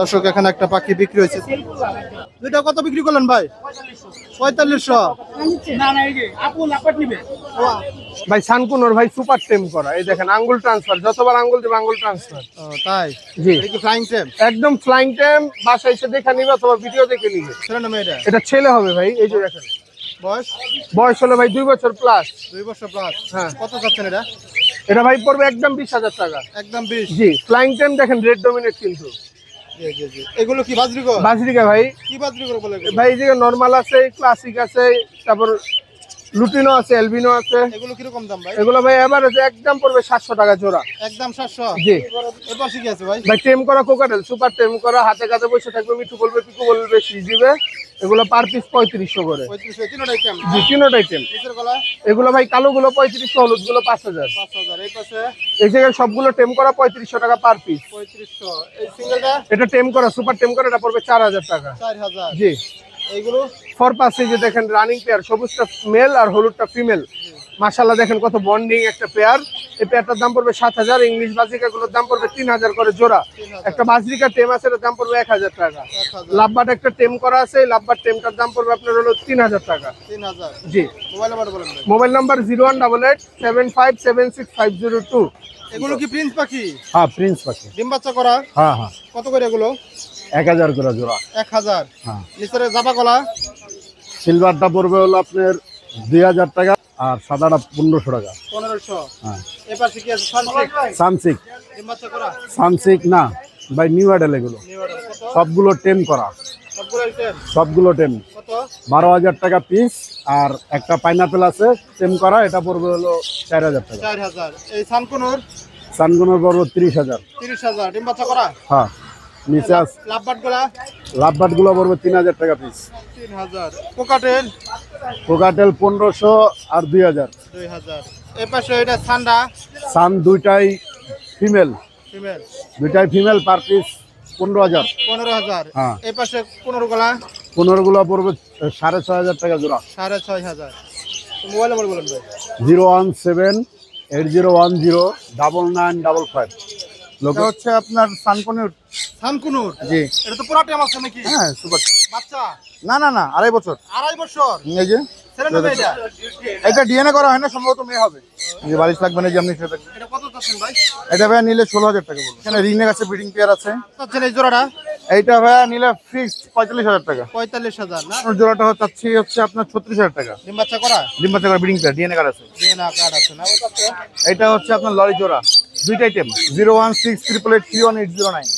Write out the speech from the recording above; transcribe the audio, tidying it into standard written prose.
দর্শক এখানে একটা পাখি বিক্রি হয়েছে। দুইটা কত বিক্রি করলেন ভাই? 4500। ভাই সানকুনোর ভাই সুপার টেম করা, এই দেখেন আঙ্গুল ট্রান্সফার, যতবার আঙ্গুল দেবে আঙ্গুল ট্রান্সফার। ও তাই? জি, এটা কি ফ্লাইং টেম? একদম ফ্লাইং টেম। বাসায় এসে দেখে নিবে অথবা ভিডিও দেখে নিবে। ছেলে না মেয়ে? এটা ছেলে হবে ভাই। এই যে দেখেন বয়স বয়স হলো ভাই 2 বছর প্লাস। 2 বছর প্লাস। হ্যাঁ। কত যাচ্ছেন এটা? এটা ভাই পড়বে একদম 20,000 টাকা। একদম 20? জি, ফ্লাইং টেম দেখেন রেড ডমিনেট কিন্তু। জি জি জি। এগুলো কি বাজরিগো? বাজরিকা ভাই। কি বাজরিগো বলে এগুলো? ভাই যে নরমাল আছে, ক্লাসিক আছে, তারপর লুটিনো আছে, এলবিনো আছে। এগুলো কি রকম দাম ভাই? এগুলো ভাই এভারেজ একদম পড়বে 700 টাকা জোড়া। একদম 700? জি। এর পাশে কি আছে ভাই? ভাই টেম করা কোকাটেল, সুপার টেম করা, হাতে কাতে বসে থাকবে, মিঠু বলবে, পিকু বলবে, শীষ দিবে। এগুলো পার পিস 3500 করে। 3500? তিনটাই টেম? জি, তিনটাই টেম। নিচের গলা? এগুলো ভাই কালো গুলো 3500, হলুদ গুলো 5000। 5000। এই পাশে? এই জায়গায় সবগুলো টেম করা 3500 টাকা পার পিস। 3500। এই সিঙ্গেলটা? এটা টেম করা, সুপার টেম করা, এটা পড়বে 4000 টাকা। 4000? জি। এইগুলো? ফর পাশে যে দেখেন রানিং পেয়ার, সবুজটা মেল আর হলুদটা ফিমেল। মাশাআল্লাহ দেখেন কত বন্ডিং একটা পেয়ার। এই পেয়ারটার দাম পড়বে 7000। ইংলিশ বাজিকাগুলোর দাম পড়বে 3000 করে জোড়া। একটা বাজরিকা টেম আছে, এর দাম পড়বে 1000 টাকা। 1000? লাভবাট একটা টেম করা আছে, এই লাভবাট টেমটার দাম পড়বে আপনার হলো 3000 টাকা। 3000? জি। মোবাইল নাম্বার বলেন ভাই। Mobile number 01887576502। এগুলো কি প্রিন্স পাখি? হ্যাঁ, প্রিন্স পাখি। ডিম বাচ্চা করা? হ্যাঁ হ্যাঁ, কত করে এগুলো? 1000 করে জোড়া। 1000? হ্যাঁ। নিচের জাবা গলা? সিলভারটা পড়বে হলো আপনার 2000 টাকা, আর সাদাটা 1500 টাকা। 1500? হ্যাঁ। এই পাশে কি আছে? সানসিক? সানসিক। ডিম বাচ্চা করা? সানসিক না ভাই, নিউ অ্যাডেল এগুলো। New order? কত? সবগুলো টেম করা, সবগুলো টেম? সবগুলো টেম। কত? 12000 টাকা পিস। আর একটা পাইনাপেল আছে টেম করা, এটা পড়বে হলো 4000 টাকা। 4000? এই সানকুনুর? সানগুনোর পড়বে 30000। 30000? ডিম বাচ্চা করা? হ্যাঁ। নিচে আছে লাভবাট গলা? লাভবাট গুলো পড়বে 3000 টাকা পিস। 3000? কোকাটেল? কোকাটেল 1500 আর 2000। 2000? এই পাশে এটা সান্ডা? সান দুইটাই ফিমেল, ফিমেল? দুইটাই ফিমেল, পার পিস 15000। 15000? হ্যাঁ। এই পাশে 15 গলা? 15 গুলো পড়বে 6500 টাকা জোড়া। 6500? মোবাইল নাম্বার বলেন ভাই। 01780109955। এটা হচ্ছে আপনার সানকুনুর? সানকুনুর? জি। এটা তো পুরো টাইম আছে নাকি? হ্যাঁ, সুপার। বাচ্চা? না না না, 2.5 বছর। 2.5 বছর? এই যে ছেলে না মেয়ে এটা? এটা ডিএনএ করা হয় না, সম্ভবত মেয়ে হবে। যে বালিশ লাগবে না, যে আপনি সেটা। এটা কত চাচ্ছেন ভাই? এটা ভাইয়া নিলে 16000 টাকা বলবো। এখানে রিংনেক আছে, ব্রিডিং পেয়ার আছে। চাচ্ছেন এই জোড়াটা? এইটা ভাইয়া নিলে ফিক্সড 45000 টাকা। 45000 না? ওর জোড়াটা চাচ্ছি হচ্ছে আপনার 36000 টাকা। ডিম বাচ্চা করা? ডিম বাচ্চা করা, ব্রিডিং পেয়ার, ডিএনএ কার্ড আছে। না কার্ড আছে না? ওই পাশে? এটা হচ্ছে আপনার লরি জোড়া, দুইটাই টেম। 01688318009।